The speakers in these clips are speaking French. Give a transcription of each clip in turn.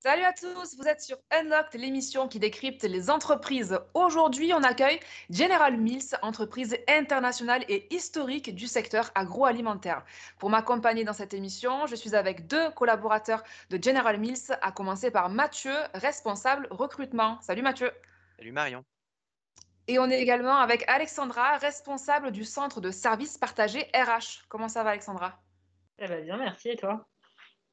Salut à tous, vous êtes sur Unlocked, l'émission qui décrypte les entreprises. Aujourd'hui, on accueille General Mills, entreprise internationale et historique du secteur agroalimentaire. Pour m'accompagner dans cette émission, je suis avec deux collaborateurs de General Mills, à commencer par Mathieu, responsable recrutement. Salut Mathieu. Salut Marion. Et on est également avec Alexandra, responsable du centre de services partagés RH. Comment ça va Alexandra? Ça va bien, merci. Et toi?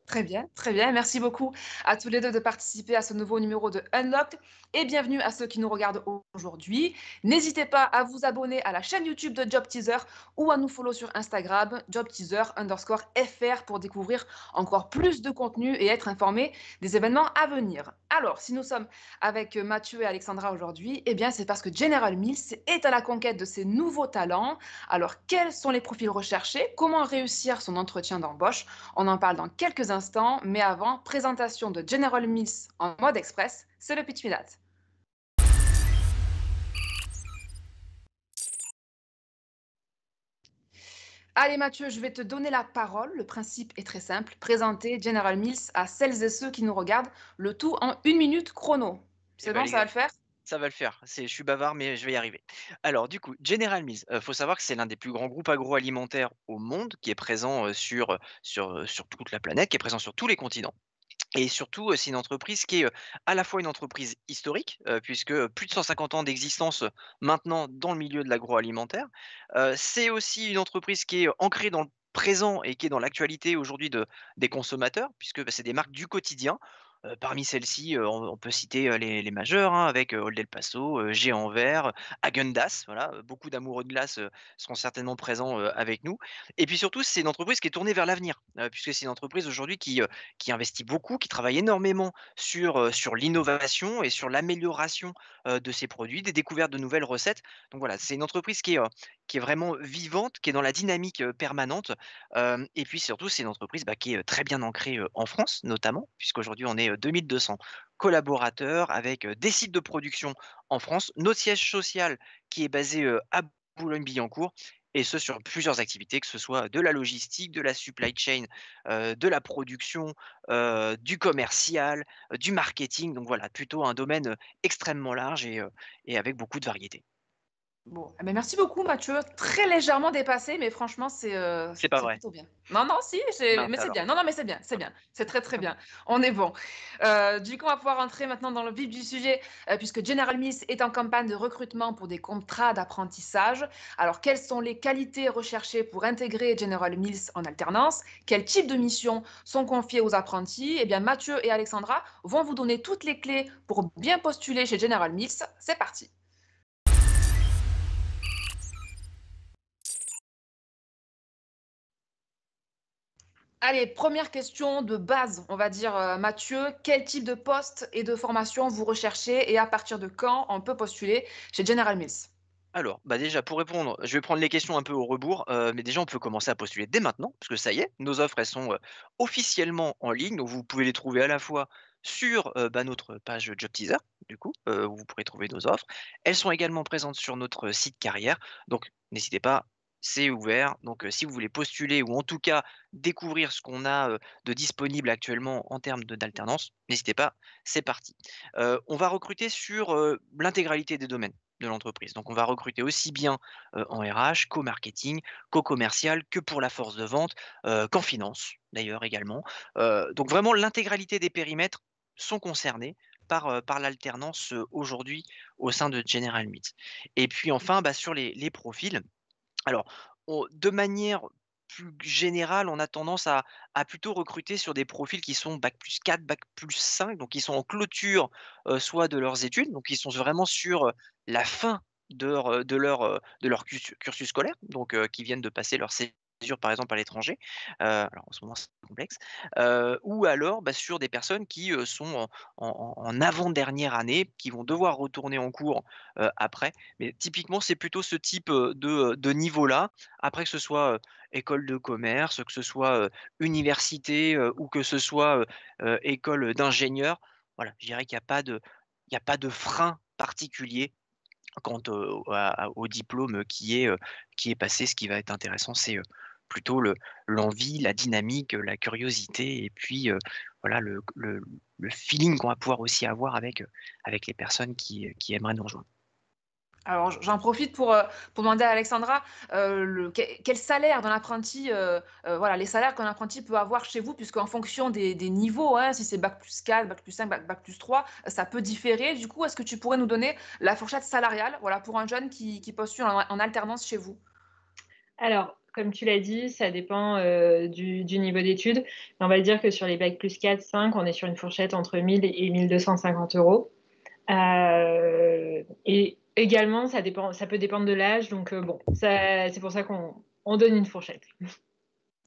Très bien, très bien. Merci beaucoup à tous les deux de participer à ce nouveau numéro de Unlocked et bienvenue à ceux qui nous regardent aujourd'hui. N'hésitez pas à vous abonner à la chaîne YouTube de Job Teaser ou à nous follow sur Instagram, JobTeaser_FR pour découvrir encore plus de contenu et être informé des événements à venir. Alors, si nous sommes avec Mathieu et Alexandra aujourd'hui, eh bien, c'est parce que General Mills est à la conquête de ces nouveaux talents. Alors, quels sont les profils recherchés? Comment réussir son entretien d'embauche? On en parle dans quelques instants, mais avant, présentation de General Mills en mode express, c'est le pitch Minute. Allez Mathieu, je vais te donner la parole. Le principe est très simple. Présenter General Mills à celles et ceux qui nous regardent, le tout en 1 minute chrono. Eh C'est ben bon, les ça va gars, le faire? ça va le faire. Je suis bavard, mais je vais y arriver. Alors du coup, General Mills, faut savoir que c'est l'un des plus grands groupes agroalimentaires au monde, qui est présent, sur toute la planète, qui est présent sur tous les continents et surtout, c'est une entreprise qui est, à la fois une entreprise historique, puisque, plus de 150 ans d'existence, maintenant dans le milieu de l'agroalimentaire. C'est aussi une entreprise qui est, ancrée dans le présent et qui est dans l'actualité aujourd'hui des consommateurs, puisque, bah, c'est des marques du quotidien. Parmi celles-ci, on peut citer, les majeures, hein, avec, Old El Paso, Géant Vert, Häagen-Dazs, voilà, beaucoup d'amoureux de glace, seront certainement présents, avec nous et puis surtout, c'est une entreprise qui est tournée vers l'avenir, puisque c'est une entreprise aujourd'hui qui investit beaucoup, qui travaille énormément sur l'innovation et sur l'amélioration, de ses produits, des découvertes de nouvelles recettes. Donc voilà, c'est une entreprise qui est vraiment vivante, qui est dans la dynamique, permanente, et puis surtout, c'est une entreprise, bah, qui est, très bien ancrée, en France notamment, puisqu'aujourd'hui on est, 2 200 collaborateurs avec, des sites de production en France. Notre siège social qui est basé, à Boulogne-Billancourt et ce sur plusieurs activités, que ce soit de la logistique, de la supply chain, de la production, du commercial, du marketing. Donc voilà, plutôt un domaine, extrêmement large et avec beaucoup de variété. Bon, eh ben, merci beaucoup Mathieu. Très légèrement dépassé, mais franchement, C'est pas c'est vrai? plutôt bien. Non, non, si, Mince mais c'est alors. bien. Non, non, mais c'est bien, c'est bien. C'est très, très bien. On est bon. Du coup, on va pouvoir entrer maintenant dans le vif du sujet, puisque General Mills est en campagne de recrutement pour des contrats d'apprentissage. Alors, quelles sont les qualités recherchées pour intégrer General Mills en alternance? Quels types de missions sont confiées aux apprentis? Eh bien, Mathieu et Alexandra vont vous donner toutes les clés pour bien postuler chez General Mills. C'est parti. Allez, première question de base, on va dire, Mathieu, quel type de poste et de formation vous recherchez et à partir de quand on peut postuler chez General Mills? Alors, bah, déjà pour répondre, je vais prendre les questions un peu au rebours, mais déjà on peut commencer à postuler dès maintenant, parce que ça y est, nos offres elles sont, officiellement en ligne, donc vous pouvez les trouver à la fois sur, bah, notre page Job Teaser, du coup, où vous pourrez trouver nos offres. Elles sont également présentes sur notre site carrière, donc n'hésitez pas, c'est ouvert, donc si vous voulez postuler ou en tout cas découvrir ce qu'on a, de disponible actuellement en termes d'alternance, n'hésitez pas, c'est parti. On va recruter sur, l'intégralité des domaines de l'entreprise. Donc on va recruter aussi bien, en RH qu'au marketing, qu'au commercial, que pour la force de vente, qu'en finance d'ailleurs également. Donc vraiment l'intégralité des périmètres sont concernés par l'alternance, aujourd'hui au sein de General Mills. Et puis enfin, bah, sur les profils, alors, de manière plus générale, on a tendance à plutôt recruter sur des profils qui sont bac+4, bac+5, donc qui sont en clôture, soit de leurs études, donc ils sont vraiment sur, la fin de leur cursus scolaire, donc qui viennent de passer leur césure, par exemple, à l'étranger. Alors en ce moment, c'est complexe. Ou alors, bah, sur des personnes qui, sont en avant-dernière année, qui vont devoir retourner en cours, après. Mais typiquement, c'est plutôt ce type, de niveau-là. Après que ce soit, école de commerce, que ce soit, université, ou que ce soit, école d'ingénieur, voilà, je dirais qu'il y a pas de frein particulier quant au diplôme qui est passé. Ce qui va être intéressant, plutôt l'envie, la dynamique, la curiosité et puis, voilà le feeling qu'on va pouvoir aussi avoir avec les personnes qui aimeraient nous rejoindre. Alors j'en profite pour demander à Alexandra, quel salaire d'un apprenti, voilà, les salaires qu'un apprenti peut avoir chez vous, puisqu'en fonction des niveaux, hein, si c'est bac+4, bac+5, bac+3, ça peut différer. Du coup, est-ce que tu pourrais nous donner la fourchette salariale, voilà, pour un jeune qui postule en alternance chez vous? Alors, comme tu l'as dit, ça dépend, du niveau d'études. Mais on va dire que sur les bac+4, 5, on est sur une fourchette entre 1 000 et 1 250 €. Et également, ça peut dépendre de l'âge, donc bon, ça c'est pour ça qu'on donne une fourchette.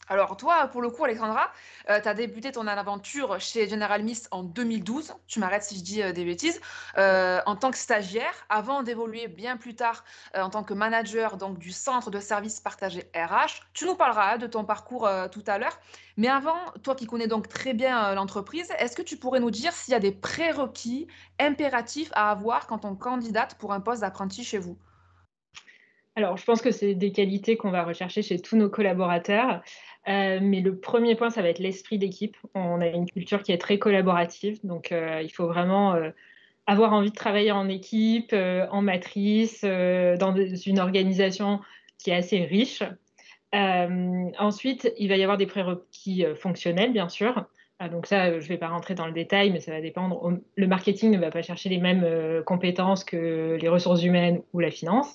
Alors toi, pour le coup, Alexandra, tu as débuté ton aventure chez General Mills en 2012, tu m'arrêtes si je dis, des bêtises, en tant que stagiaire, avant d'évoluer bien plus tard, en tant que manager donc du centre de services partagés RH. Tu nous parleras, hein, de ton parcours, tout à l'heure. Mais avant, toi qui connais donc très bien, l'entreprise, est-ce que tu pourrais nous dire s'il y a des prérequis impératifs à avoir quand on candidate pour un poste d'apprenti chez vous? Alors, je pense que c'est des qualités qu'on va rechercher chez tous nos collaborateurs, mais le premier point, ça va être l'esprit d'équipe. On a une culture qui est très collaborative, donc il faut vraiment, avoir envie de travailler en équipe, en matrice, dans une organisation qui est assez riche. Ensuite, il va y avoir des prérequis, fonctionnels, bien sûr. Donc ça, je ne vais pas rentrer dans le détail, mais ça va dépendre. Le marketing ne va pas chercher les mêmes, compétences que les ressources humaines ou la finance.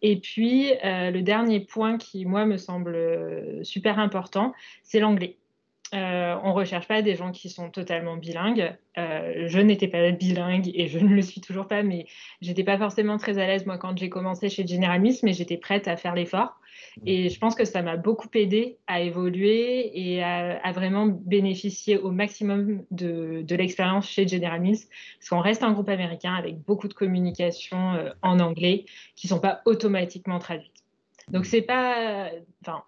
Et puis, le dernier point qui, moi, me semble, super important, c'est l'anglais. On ne recherche pas des gens qui sont totalement bilingues. Je n'étais pas bilingue et je ne le suis toujours pas, mais j'étais pas forcément très à l'aise, moi, quand j'ai commencé chez General Mills, mais j'étais prête à faire l'effort et je pense que ça m'a beaucoup aidée à évoluer et à vraiment bénéficier au maximum de l'expérience chez General Mills. Parce qu'on reste un groupe américain avec beaucoup de communications, en anglais qui sont pas automatiquement traduites. Donc c'est pas enfin,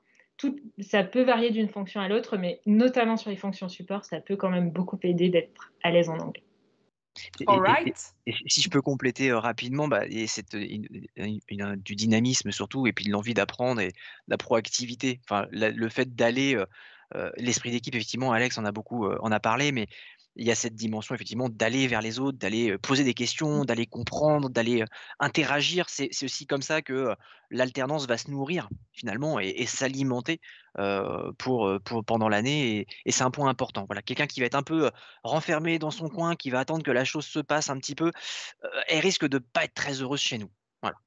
ça peut varier d'une fonction à l'autre, mais notamment sur les fonctions support, ça peut quand même beaucoup aider d'être à l'aise en anglais. Et All et et right. et si je peux compléter, rapidement, bah et cette, du dynamisme surtout et puis de l'envie d'apprendre et de la proactivité. Enfin, le fait d'aller, l'esprit d'équipe effectivement, Alex en a parlé, mais il y a cette dimension effectivement d'aller vers les autres, d'aller, poser des questions, d'aller comprendre, d'aller, interagir. C'est aussi comme ça que, l'alternance va se nourrir finalement et s'alimenter, pour pendant l'année et c'est un point important. Voilà, quelqu'un qui va être un peu, renfermée dans son coin, qui va attendre que la chose se passe un petit peu, elle risque de pas être très heureuse chez nous. Voilà.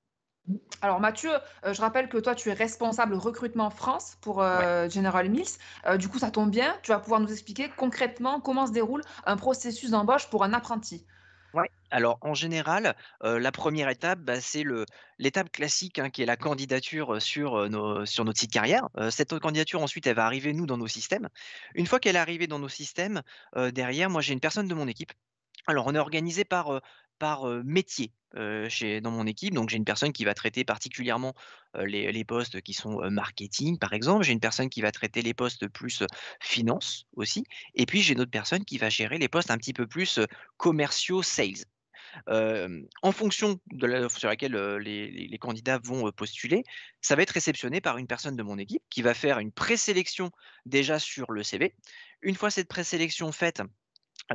Alors Mathieu, je rappelle que toi, tu es responsable recrutement France pour, Ouais. General Mills. Du coup, ça tombe bien, tu vas pouvoir nous expliquer concrètement comment se déroule un processus d'embauche pour un apprenti. Ouais. Alors en général, la première étape, bah, c'est l'étape classique, hein, qui est la candidature, sur notre site carrière. Cette candidature ensuite, elle va arriver nous dans nos systèmes. Une fois qu'elle est arrivée dans nos systèmes, derrière, moi j'ai une personne de mon équipe. Alors, on est organisé par métier, dans mon équipe. Donc, j'ai une personne qui va traiter particulièrement, les postes qui sont, marketing, par exemple. J'ai une personne qui va traiter les postes plus, finance aussi. Et puis, j'ai une autre personne qui va gérer les postes un petit peu plus, commerciaux, sales. En fonction de la sur laquelle, les candidats vont, postuler, ça va être réceptionné par une personne de mon équipe qui va faire une présélection déjà sur le CV. Une fois cette présélection faite,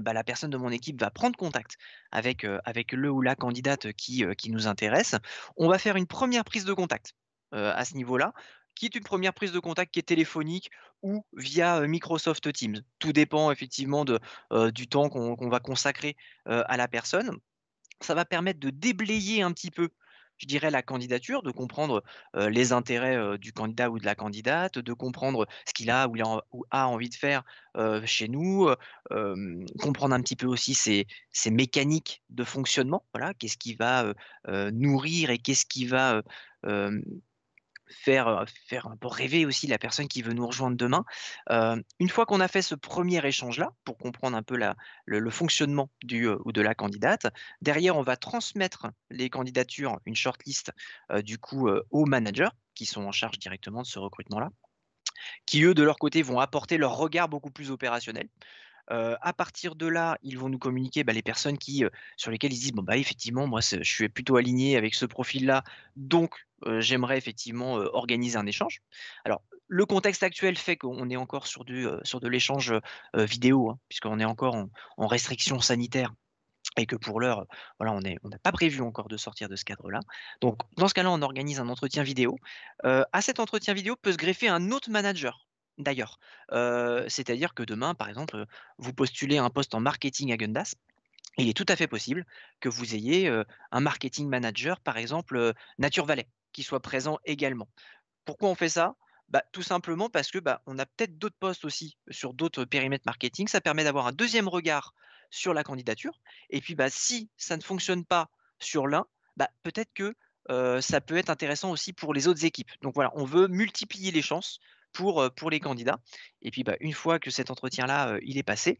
bah, la personne de mon équipe va prendre contact avec le ou la candidate qui nous intéresse. On va faire une première prise de contact, à ce niveau-là, qui est une première prise de contact qui est téléphonique ou via, Microsoft Teams. Tout dépend effectivement du temps qu'on va consacrer, à la personne. Ça va permettre de déblayer un petit peu, je dirais, la candidature, de comprendre, les intérêts, du candidat ou de la candidate, de comprendre ce qu'il a ou il a ou a envie de faire, chez nous, comprendre un petit peu aussi ses mécaniques de fonctionnement. Voilà, qu'est-ce qui va, nourrir et qu'est-ce qui va, hem faire un peu rêver aussi la personne qui veut nous rejoindre demain. Une fois qu'on a fait ce premier échange-là, pour comprendre un peu le fonctionnement du, ou de la candidate, derrière on va transmettre les candidatures, une shortlist, du coup, aux managers qui sont en charge directement de ce recrutement-là, qui eux de leur côté vont apporter leur regard beaucoup plus opérationnel. À partir de là, ils vont nous communiquer, bah, les personnes sur lesquelles ils disent: «Bon, bah, effectivement, moi, je suis plutôt aligné avec ce profil-là, donc j'aimerais effectivement, organiser un échange». Alors, Le contexte actuel fait qu'on est encore sur de l'échange, vidéo, hein, puisqu'on est encore en restriction sanitaire et que pour l'heure, voilà, on n'a pas prévu encore de sortir de ce cadre-là. Donc dans ce cas-là, on organise un entretien vidéo. À cet entretien vidéo peut se greffer un autre manager, d'ailleurs. C'est-à-dire que demain, par exemple, vous postulez un poste en marketing à Gundas, il est tout à fait possible que vous ayez, un marketing manager, par exemple, Nature Valley, qui soit présent également. Pourquoi on fait ça? Bah, tout simplement parce que, bah, on a peut-être d'autres postes aussi sur d'autres périmètres marketing. Ça permet d'avoir un deuxième regard sur la candidature et puis, bah, si ça ne fonctionne pas sur l'un, bah, peut-être que, ça peut être intéressant aussi pour les autres équipes. Donc voilà, on veut multiplier les chances pour les candidats et puis, bah, une fois que cet entretien-là, il est passé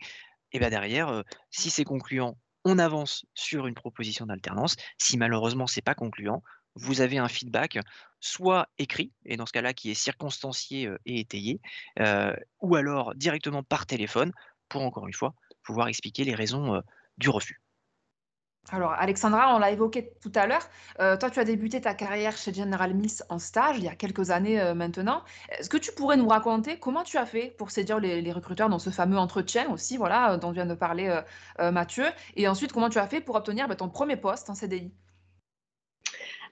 et bah, derrière, si c'est concluant, on avance sur une proposition d'alternance. Si malheureusement c'est pas concluant, vous avez un feedback, soit écrit et dans ce cas-là qui est circonstancié, et étayé, ou alors directement par téléphone pour encore une fois pouvoir expliquer les raisons, du refus. Alors, Alexandra, on l'a évoqué tout à l'heure. Toi, tu as débuté ta carrière chez General Mills en stage il y a quelques années maintenant. Est-ce que tu pourrais nous raconter comment tu as fait pour séduire les recruteurs dans ce fameux entretien aussi, voilà, dont vient de parler Mathieu, et ensuite comment tu as fait pour obtenir ton premier poste en CDI?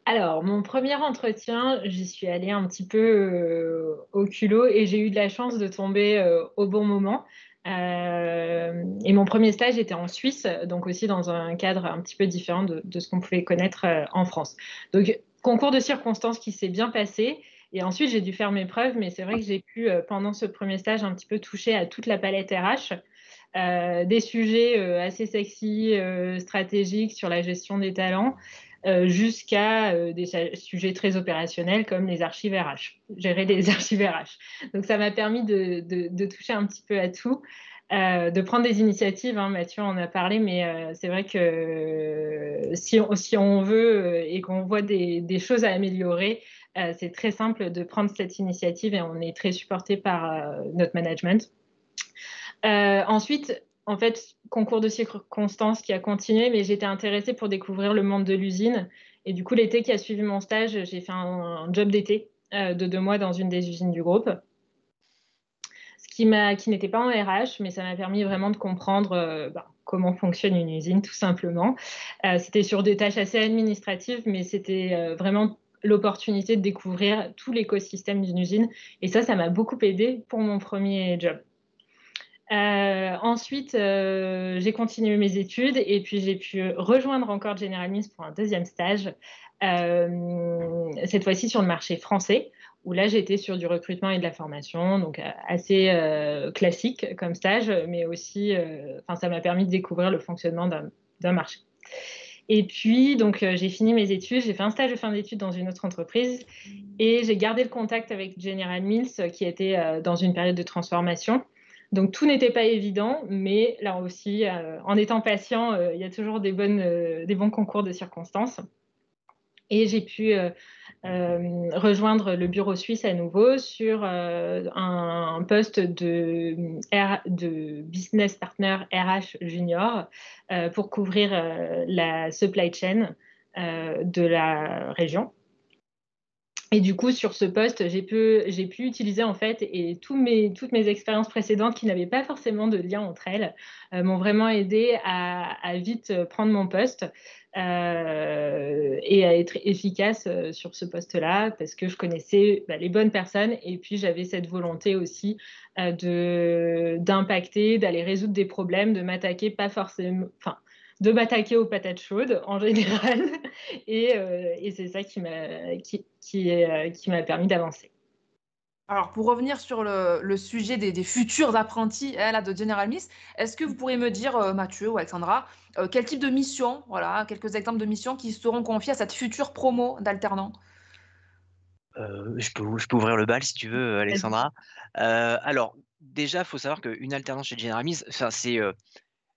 Alors, mon premier entretien, j'y suis allée un petit peu, au culot et j'ai eu de la chance de tomber, au bon moment. Et mon premier stage était en Suisse, donc aussi dans un cadre un petit peu différent de ce qu'on pouvait connaître, en France. Donc concours de circonstances qui s'est bien passé et ensuite j'ai dû faire mes preuves, mais c'est vrai que j'ai pu, pendant ce premier stage, un petit peu toucher à toute la palette RH, des sujets, assez sexy, stratégiques sur la gestion des talents, jusqu'à des sujets très opérationnels comme les archives RH, gérer les archives RH. Donc ça m'a permis de toucher un petit peu à tout, de prendre des initiatives, hein, Mathieu en a parlé, mais c'est vrai que si on veut et qu'on voit des choses à améliorer, c'est très simple de prendre cette initiative et on est très supporté par notre management. Ensuite, en fait, concours de circonstances qui a continué, mais j'étais intéressée pour découvrir le monde de l'usine. Et du coup, l'été qui a suivi mon stage, j'ai fait un job d'été de 2 mois dans une des usines du groupe, qui n'était pas en RH, mais ça m'a permis vraiment de comprendre comment fonctionne une usine, tout simplement. C'était sur des tâches assez administratives, mais c'était vraiment l'opportunité de découvrir tout l'écosystème d'une usine. Et ça m'a beaucoup aidé pour mon premier job. Ensuite, j'ai continué mes études et puis j'ai pu rejoindre encore General Mills pour un deuxième stage, cette fois-ci sur le marché français, où là j'étais sur du recrutement et de la formation, donc assez classique comme stage, mais aussi, ça m'a permis de découvrir le fonctionnement d'un marché. Et puis, donc, j'ai fini mes études, j'ai fait un stage de fin d'études dans une autre entreprise et j'ai gardé le contact avec General Mills qui était dans une période de transformation. Donc tout n'était pas évident, mais là aussi, en étant patient, il y a toujours des bons concours de circonstances. Et j'ai pu rejoindre le bureau suisse à nouveau sur un poste de business partner RH junior pour couvrir la supply chain de la région. Et du coup, sur ce poste, j'ai pu utiliser en fait et toutes mes expériences précédentes qui n'avaient pas forcément de lien entre elles m'ont vraiment aidé à vite prendre mon poste et à être efficace sur ce poste-là parce que je connaissais les bonnes personnes et puis j'avais cette volonté aussi d'impacter, d'aller résoudre des problèmes, de m'attaquer pas forcément, enfin, de m'attaquer aux patates chaudes en général. Et c'est ça qui m'a permis d'avancer. Alors, pour revenir sur le sujet des futurs apprentis là, de General Mills, est-ce que vous pourriez me dire, Mathieu ou Alexandra, quel type de mission, voilà, quelques exemples de missions qui seront confiées à cette future promo d'alternants? Je peux ouvrir le bal si tu veux, Alexandra. Alors déjà, il faut savoir qu'une alternance chez General Mills, enfin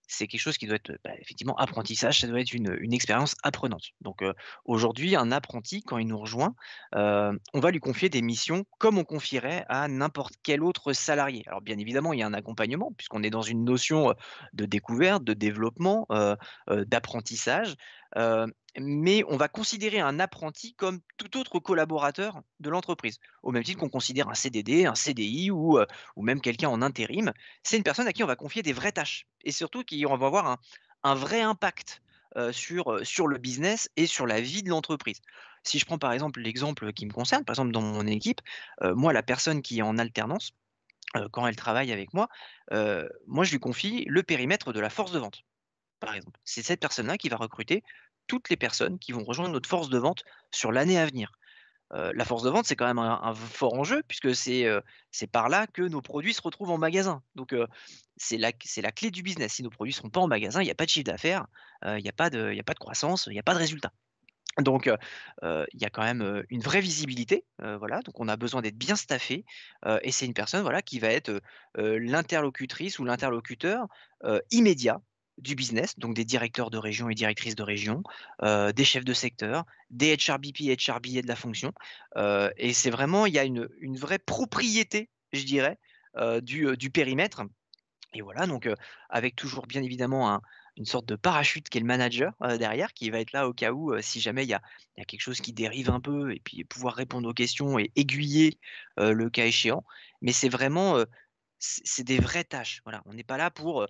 c'est quelque chose qui doit être, bah, effectivement apprentissage, ça doit être une expérience apprenante. Donc, aujourd'hui, un apprenti, quand il nous rejoint, on va lui confier des missions comme on confierait à n'importe quel autre salarié. Alors bien évidemment, il y a un accompagnement puisqu'on est dans une notion, de découverte, de développement, d'apprentissage, heu mais on va considérer un apprenti comme tout autre collaborateur de l'entreprise. Au même titre qu'on considère un CDD, un CDI ou même quelqu'un en intérim. C'est une personne à qui on va confier des vraies tâches et surtout qui on va avoir un vrai impact, sur le business et sur la vie de l'entreprise. Si je prends par exemple l'exemple qui me concerne, par exemple dans mon équipe, moi la personne qui est en alternance, quand elle travaille avec moi je lui confie le périmètre de la force de vente, par exemple. C'est cette personne-là qui va recruter toutes les personnes qui vont rejoindre notre force de vente sur l'année à venir. La force de vente, c'est quand même un fort enjeu puisque c'est par là que nos produits se retrouvent en magasin. Donc, c'est la clé du business. Si nos produits ne seront pas en magasin, il y a pas de chiffre d'affaires, il y a pas de croissance, il y a pas de résultat. Donc, il y a quand même, une vraie visibilité, voilà, donc on a besoin d'être bien staffé, et c'est une personne, voilà, qui va être, l'interlocutrice ou l'interlocuteur, immédiat du business, donc des directeurs de région et directrices de région, des chefs de secteur, des HRBP et HRBA de la fonction, et c'est vraiment il y a une vraie propriété, je dirais, du périmètre et voilà, donc avec toujours bien évidemment une sorte de parachute qui est le manager, derrière, qui va être là au cas où, si jamais il y a quelque chose qui dérive un peu et puis pouvoir répondre aux questions et aiguiller, le cas échéant. Mais c'est vraiment, c'est des vraies tâches, voilà. On n'est pas là pour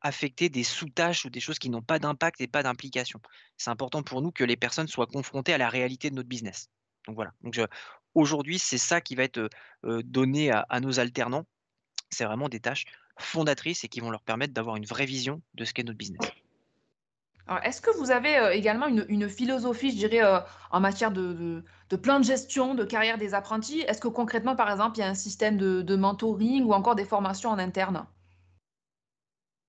affecter des sous-tâches ou des choses qui n'ont pas d'impact et pas d'implication. C'est important pour nous que les personnes soient confrontées à la réalité de notre business. Donc voilà, donc aujourd'hui, c'est ça qui va être, donné à nos alternants. C'est vraiment des tâches fondatrices et qui vont leur permettre d'avoir une vraie vision de ce qu'est notre business. Alors, est-ce que vous avez également une philosophie, je dirais, en matière de plan de gestion, de carrière des apprentis? Est-ce que concrètement, par exemple, il y a un système de mentoring ou encore des formations en interne?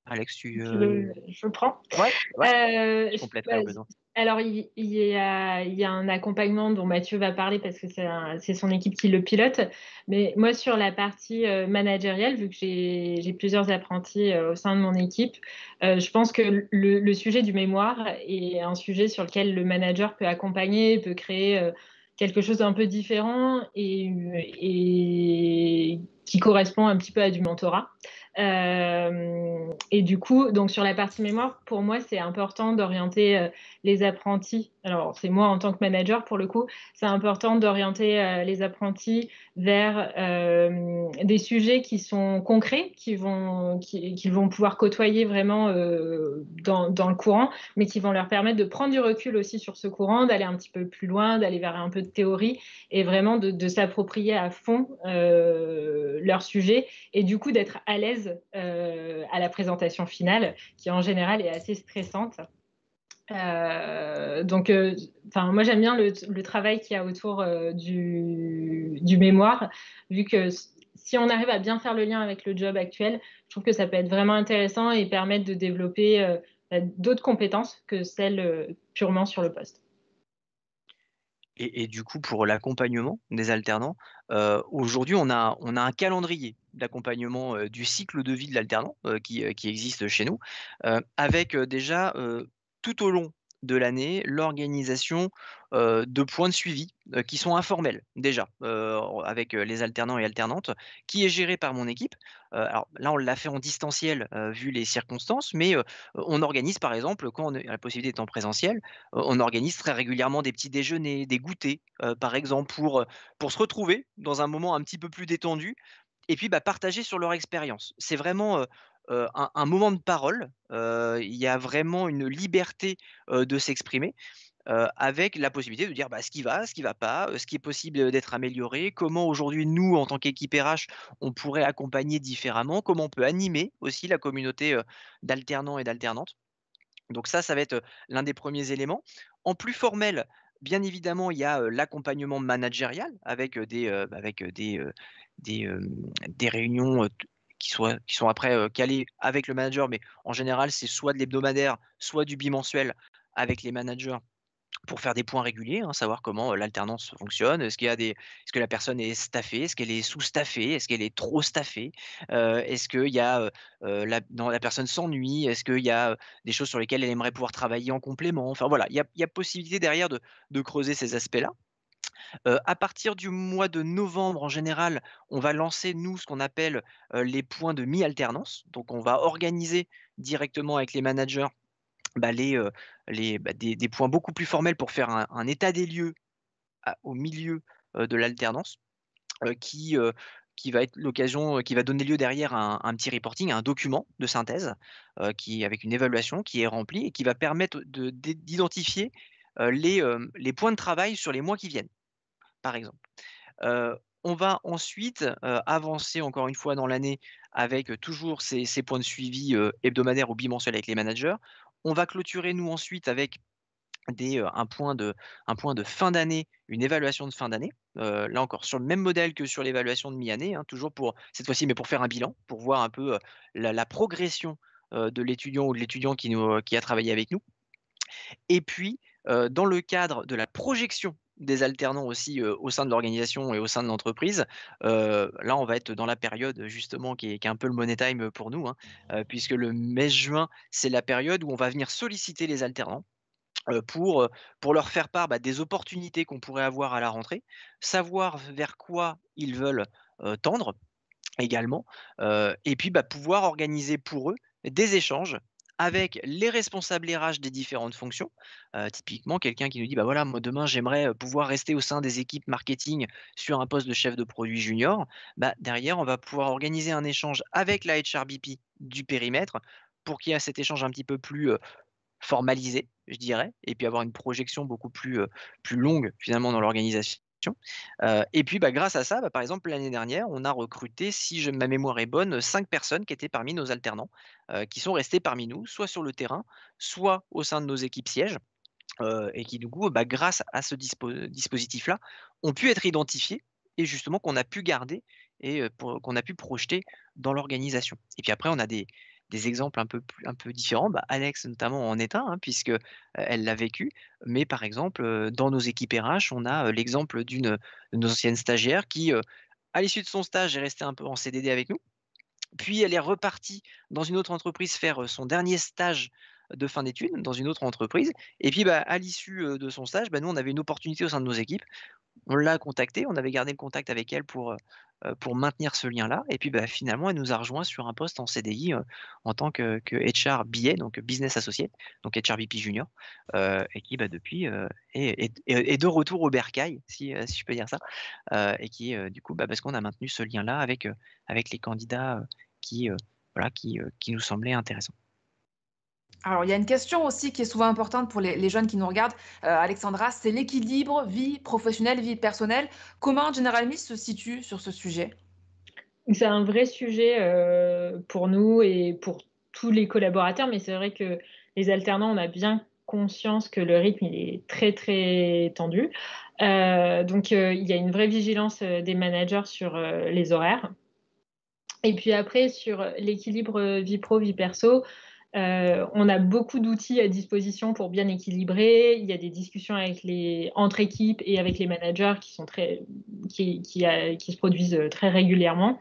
Alex, Je prends. ouais, ouais, je Je compléterai bah, au besoin. alors il y a un accompagnement dont Mathieu va parler parce que c'est son équipe qui le pilote. Mais moi sur la partie, managériale, vu que j'ai plusieurs apprentis, au sein de mon équipe, je pense que le sujet du mémoire est un sujet sur lequel le manager peut accompagner, peut créer, quelque chose d'un peu différent et qui correspond un petit peu à du mentorat. Et du coup, donc sur la partie mémoire, pour moi, c'est important d'orienter les apprentis. Alors, c'est moi en tant que manager, pour le coup, c'est important d'orienter les apprentis vers des sujets qui sont concrets, qu'ils vont pouvoir côtoyer vraiment dans le courant, mais qui vont leur permettre de prendre du recul aussi sur ce courant, d'aller un petit peu plus loin, d'aller vers un peu de théorie et vraiment de s'approprier à fond leur sujet et du coup d'être à l'aise à la présentation finale, qui en général est assez stressante. Donc, moi j'aime bien le travail qu'il y a autour du mémoire, vu que si on arrive à bien faire le lien avec le job actuel, je trouve que ça peut être vraiment intéressant et permettre de développer d'autres compétences que celles purement sur le poste. Et du coup, pour l'accompagnement des alternants, aujourd'hui, on a un calendrier d'accompagnement, du cycle de vie de l'alternant, qui existe chez nous, avec, déjà, tout au long de l'année, l'organisation, de points de suivi, qui sont informels déjà, avec, les alternants et alternantes, qui est géré par mon équipe. Alors là, on l'a fait en distanciel, vu les circonstances, mais, on organise par exemple, quand on a la possibilité d'être en présentiel, on organise très régulièrement des petits déjeuners, des goûters, par exemple pour se retrouver dans un moment un petit peu plus détendu et puis, bah, partager sur leur expérience. C'est vraiment, un moment de parole, il y a vraiment une liberté, de s'exprimer, avec la possibilité de dire, bah, ce qui va pas, ce qui est possible, d'être amélioré, comment aujourd'hui nous, en tant qu'équipe RH, on pourrait accompagner différemment, comment on peut animer aussi la communauté, d'alternants et d'alternantes. Donc ça va être, l'un des premiers éléments. En plus formel, bien évidemment, il y a, l'accompagnement managérial avec, des réunions, t qui sont après, calées avec le manager, mais en général, c'est soit de l'hebdomadaire, soit du bimensuel avec les managers pour faire des points réguliers, hein, savoir comment, l'alternance fonctionne. Est-ce que la personne est staffée? Est-ce qu'elle est sous-staffée? Est-ce qu'elle est trop staffée? Est-ce qu'il y a, la personne s'ennuie? Est-ce qu'il y a, des choses sur lesquelles elle aimerait pouvoir travailler en complément? Enfin voilà, il y a possibilité derrière de creuser ces aspects-là. À partir du mois de novembre, en général, on va lancer, nous, ce qu'on appelle, les points de mi-alternance. Donc on va organiser directement avec les managers des points beaucoup plus formels pour faire un état des lieux au milieu de l'alternance, qui, va être l'occasion, qui va donner lieu derrière à un petit reporting, à un document de synthèse, qui avec une évaluation qui est remplie et qui va permettre d'identifier, les points de travail sur les mois qui viennent, par exemple. On va ensuite, avancer encore une fois dans l'année avec, toujours ces points de suivi, hebdomadaires ou bimensuels avec les managers. On va clôturer nous ensuite avec un point de fin d'année, une évaluation de fin d'année, là encore sur le même modèle que sur l'évaluation de mi-année, hein, toujours pour cette fois-ci, mais pour faire un bilan, pour voir un peu, la progression, de l'étudiant ou de l'étudiant qui a travaillé avec nous. Et puis, dans le cadre de la projection des alternants aussi, au sein de l'organisation et au sein de l'entreprise, là, on va être dans la période justement qui est un peu le money time, pour nous, hein, puisque le mai-juin, c'est la période où on va venir solliciter les alternants, pour leur faire part, des opportunités qu'on pourrait avoir à la rentrée, savoir vers quoi ils veulent, tendre également, et puis, pouvoir organiser pour eux des échanges avec les responsables RH des différentes fonctions. Typiquement quelqu'un qui nous dit: «Bah, voilà, moi demain j'aimerais, pouvoir rester au sein des équipes marketing sur un poste de chef de produit junior». Derrière on va pouvoir organiser un échange avec la HRBP du périmètre pour qu'il y ait cet échange un petit peu plus, formalisé, je dirais, et puis avoir une projection beaucoup plus longue finalement dans l'organisation. Et puis, grâce à ça, par exemple l'année dernière, on a recruté, si ma mémoire est bonne, 5 personnes qui étaient parmi nos alternants, qui sont restés parmi nous, soit sur le terrain, soit au sein de nos équipes sièges, et qui du coup, grâce à ce dispositif-là, ont pu être identifiés et justement qu'on a pu garder et qu'on a pu projeter dans l'organisation. Et puis après on a des exemples un peu différents. Alex notamment en est un, hein, puisque, elle l'a vécu. Mais par exemple, dans nos équipes RH, on a, l'exemple de nos anciennes stagiaires qui, à l'issue de son stage est restée un peu en CDD avec nous. Puis elle est repartie dans une autre entreprise faire, son dernier stage de fin d'études dans une autre entreprise. Et puis, à l'issue, de son stage, nous on avait une opportunité au sein de nos équipes. On l'a contactée, on avait gardé le contact avec elle pour maintenir ce lien-là. Et puis, finalement elle nous a rejoints sur un poste en CDI, en tant que HR BA, donc Business Associate, donc HRBP junior, et qui, depuis, est de retour au bercail, si je peux dire ça, et qui, du coup, parce qu'on a maintenu ce lien-là avec les candidats, qui, voilà, qui nous semblaient intéressants. Alors, il y a une question aussi qui est souvent importante pour les jeunes qui nous regardent, Alexandra, c'est l'équilibre vie professionnelle, vie personnelle. Comment General Mills se situe sur ce sujet? C'est un vrai sujet, pour nous et pour tous les collaborateurs, mais c'est vrai que les alternants, on a bien conscience que le rythme, il est très, très tendu. Donc il y a une vraie vigilance, des managers sur, les horaires. Et puis après sur l'équilibre, vie pro, vie perso, on a beaucoup d'outils à disposition pour bien équilibrer. Il y a des discussions entre équipes et avec les managers qui se produisent, très régulièrement.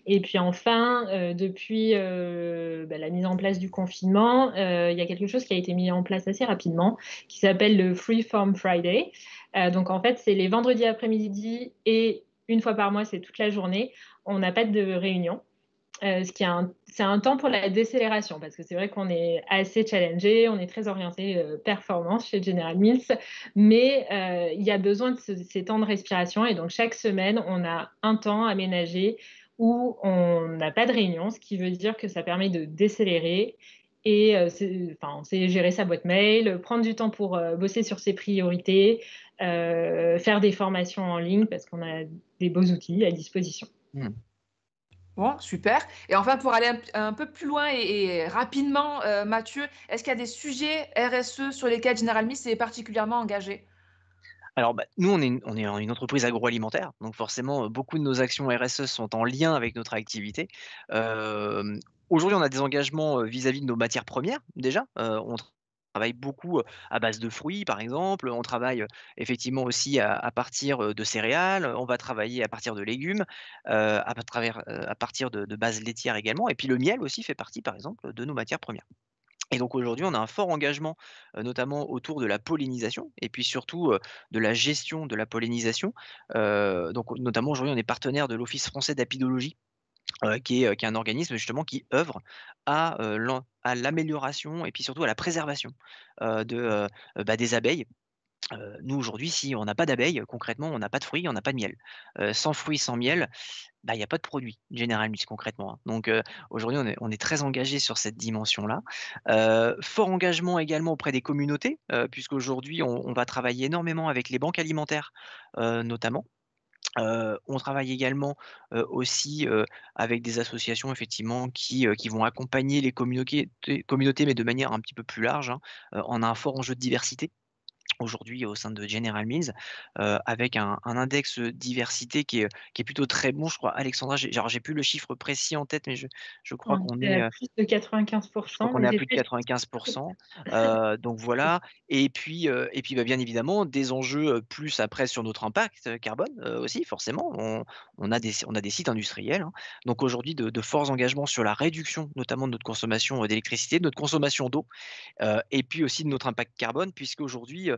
Et puis enfin, depuis, la mise en place du confinement, il y a quelque chose qui a été mis en place assez rapidement, qui s'appelle le Freeform Friday. Donc en fait, c'est les vendredis après-midi et une fois par mois, c'est toute la journée. On n'a pas de réunion. C'est un temps pour la décélération parce que c'est vrai qu'on est assez challengé, on est très orienté performance chez General Mills, mais il y a besoin de ces temps de respiration et donc chaque semaine, on a un temps aménagé où on n'a pas de réunion, ce qui veut dire que ça permet de décélérer et c'est gérer sa boîte mail, prendre du temps pour bosser sur ses priorités, faire des formations en ligne parce qu'on a des beaux outils à disposition. Mmh. Bon, super. Et enfin, pour aller un peu plus loin et rapidement, Mathieu, est-ce qu'il y a des sujets RSE sur lesquels General Mills est particulièrement engagé? Alors, nous, on est une entreprise agroalimentaire, donc forcément, beaucoup de nos actions RSE sont en lien avec notre activité. Aujourd'hui, on a des engagements, vis-à-vis de nos matières premières, déjà. On travaille beaucoup, à base de fruits, par exemple. On travaille, effectivement aussi à partir, de céréales. On va travailler à partir de légumes, à partir de bases laitières également. Et puis le miel aussi fait partie, par exemple, de nos matières premières. Et donc aujourd'hui, on a un fort engagement, notamment autour de la pollinisation et puis surtout, de la gestion de la pollinisation. Donc notamment aujourd'hui, on est partenaire de l'Office français d'apidologie, qui est un organisme justement qui œuvre à l'amélioration et puis surtout à la préservation, des abeilles. Nous aujourd'hui, si on n'a pas d'abeilles, concrètement, on n'a pas de fruits, on n'a pas de miel. Sans fruits, sans miel, il y a pas de produit General Mills concrètement, hein. Donc aujourd'hui, on est très engagé sur cette dimension-là. Fort engagement également auprès des communautés, puisqu'aujourd'hui on va travailler énormément avec les banques alimentaires, notamment. On travaille également, aussi, avec des associations effectivement qui vont accompagner les communautés, mais de manière un petit peu plus large, hein. On a un fort enjeu de diversité aujourd'hui au sein de General Mills, avec un index, diversité qui est plutôt très bon. Je crois, Alexandra, j'ai plus le chiffre précis en tête, mais je crois On qu'on était est, à plus de je crois 95%, qu'on mais est à j'ai plus de pas le 95. Donc voilà, et puis, bien évidemment des enjeux, plus après sur notre impact, carbone, aussi forcément. On a des sites industriels, hein. Donc aujourd'hui de forts engagements sur la réduction notamment de notre consommation, d'électricité, de notre consommation d'eau, et puis aussi de notre impact carbone puisqu'aujourd'hui,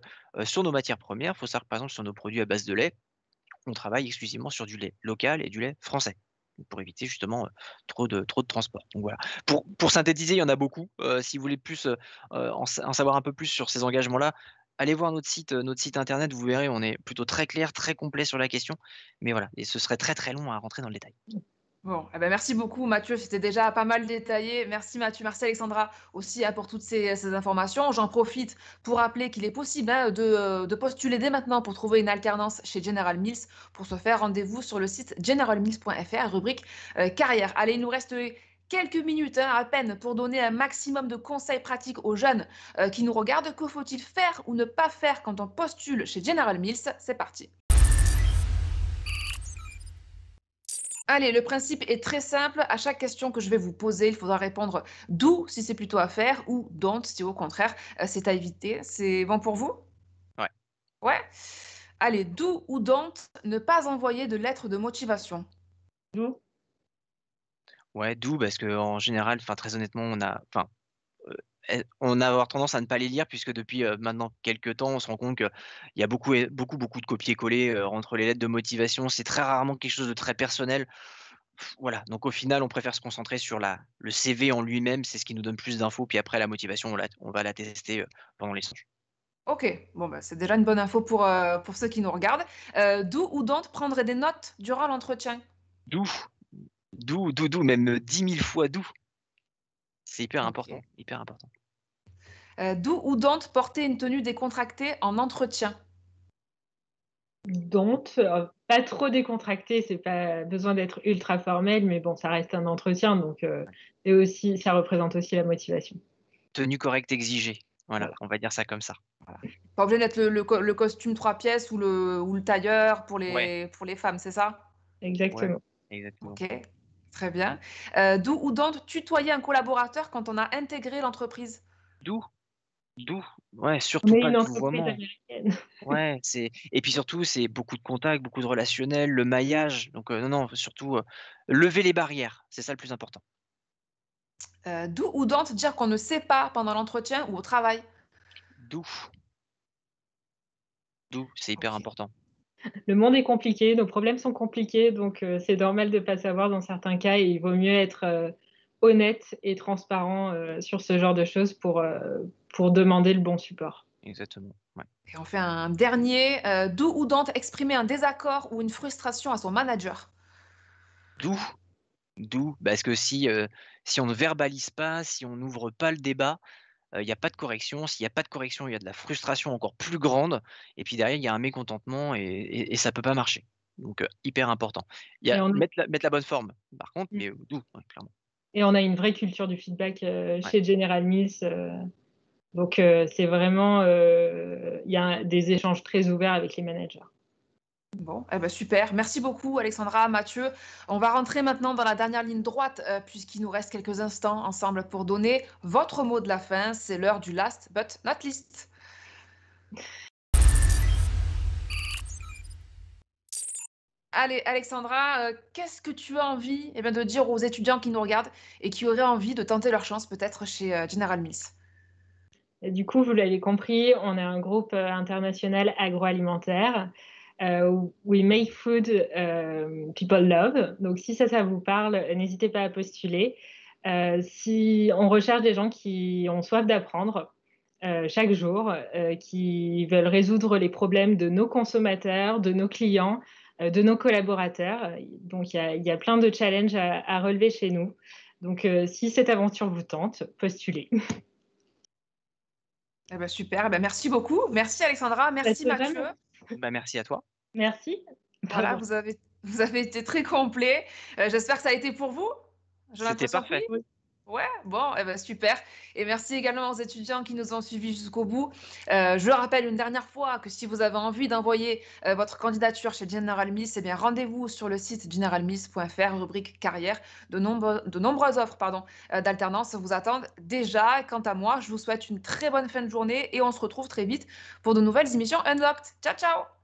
sur nos matières premières, il faut savoir que par exemple sur nos produits à base de lait, on travaille exclusivement sur du lait local et du lait français. Pour éviter justement, trop de transport. Donc voilà. Pour synthétiser, il y en a beaucoup. Si vous voulez plus, en savoir un peu plus sur ces engagements-là, allez voir notre site internet, vous verrez, on est plutôt très clair, très complet sur la question. Mais voilà, et ce serait très, très long à rentrer dans le détail. Bon, eh ben, merci beaucoup Mathieu, c'était déjà pas mal détaillé. Merci Mathieu, merci Alexandra aussi pour toutes ces informations. J'en profite pour rappeler qu'il est possible de postuler dès maintenant pour trouver une alternance chez General Mills. Pour ce faire, rendez-vous sur le site generalmills.fr, rubrique carrière. Allez, il nous reste quelques minutes à peine pour donner un maximum de conseils pratiques aux jeunes qui nous regardent. Que faut-il faire ou ne pas faire quand on postule chez General Mills? C'est parti. Allez, le principe est très simple. À chaque question que je vais vous poser, il faudra répondre do si c'est plutôt à faire ou don't si au contraire c'est à éviter. C'est bon pour vous? Ouais. Ouais? Allez, do ou don't ne pas envoyer de lettre de motivation. tout. Ouais, d'où parce qu'en général, enfin très honnêtement, on a avoir tendance à ne pas les lire puisque depuis, maintenant quelques temps, on se rend compte qu'il y a beaucoup de copier-coller, entre les lettres de motivation. C'est très rarement quelque chose de très personnel. Voilà, donc au final, on préfère se concentrer sur le CV en lui-même, c'est ce qui nous donne plus d'infos, puis après la motivation, on va la tester, pendant l'échange. Ok, bon bah, c'est déjà une bonne info pour ceux qui nous regardent. Do ou don't prendre des notes durant l'entretien. D'où, d'où, même 10 000 fois d'où. C'est hyper important, Ok. hyper important. Do ou don't porter une tenue décontractée en entretien. Donc, pas trop décontracté, c'est pas besoin d'être ultra formel, mais bon, ça reste un entretien, donc c'est aussi ça représente aussi la motivation. Tenue correcte exigée. Voilà, Voilà, on va dire ça comme ça. Voilà. Pas obligé d'être le costume 3 pièces ou le tailleur Ouais, pour les femmes, c'est ça? ouais, exactement. exactement. Ok, très bien. Do ou don't tutoyer un collaborateur quand on a intégré l'entreprise? D'où, d'où, ouais, On surtout est pas une le entreprise vouvoiement. américaine. Ouais, et puis surtout, c'est beaucoup de contacts, beaucoup de relationnel, le maillage, donc non, surtout, lever les barrières, c'est ça le plus important. Do ou don't dire qu'on ne sait pas pendant l'entretien ou au travail? D'où, c'est hyper Ok. important. Le monde est compliqué, nos problèmes sont compliqués, donc c'est normal de pas savoir dans certains cas et il vaut mieux être, honnête et transparent, sur ce genre de choses pour demander le bon support. Exactement, ouais. Et on fait un dernier. Do ou don't exprimer un désaccord ou une frustration à son manager? D'où, parce que si on ne verbalise pas, si on n'ouvre pas le débat, il y a pas de correction. S'il y a pas de correction, il y a de la frustration encore plus grande et puis derrière, il y a un mécontentement et ça peut pas marcher. Donc hyper important. Il y Et a on a mettre la bonne forme, par contre, mmh mais d'où, ouais, clairement. et on a une vraie culture du feedback, Ouais. chez General Mills, donc c'est vraiment, il y a des échanges très ouverts avec les managers. Bon, eh ben super. Merci beaucoup, Alexandra, Mathieu. On va rentrer maintenant dans la dernière ligne droite, puisqu'il nous reste quelques instants ensemble pour donner votre mot de la fin. C'est l'heure du last but not least. Allez, Alexandra, qu'est-ce que tu as envie de dire aux étudiants qui nous regardent et qui auraient envie de tenter leur chance peut-être chez General Mills? Et du coup, vous l'avez compris, on est un groupe, international agroalimentaire. We make food people love. Donc, si ça vous parle, n'hésitez pas à postuler. Si on recherche des gens qui ont soif d'apprendre chaque jour, qui veulent résoudre les problèmes de nos consommateurs, de nos clients, de nos collaborateurs. Donc, il y a plein de challenges à relever chez nous. Donc, si cette aventure vous tente, postulez. Eh ben, super, eh ben, merci beaucoup. Merci Alexandra, merci Mathieu. Merci à toi. Merci. Voilà, vous avez été très complet. J'espère que ça a été pour vous. C'était parfait. Oui. Ouais, bon, eh ben, super. Et merci également aux étudiants qui nous ont suivis jusqu'au bout. Je rappelle une dernière fois que si vous avez envie d'envoyer votre candidature chez General Mills, eh bien rendez-vous sur le site generalmills.fr, rubrique carrière. De nombreuses offres d'alternance vous attendent déjà. Quant à moi, je vous souhaite une très bonne fin de journée et on se retrouve très vite pour de nouvelles émissions Unlocked. Ciao, ciao!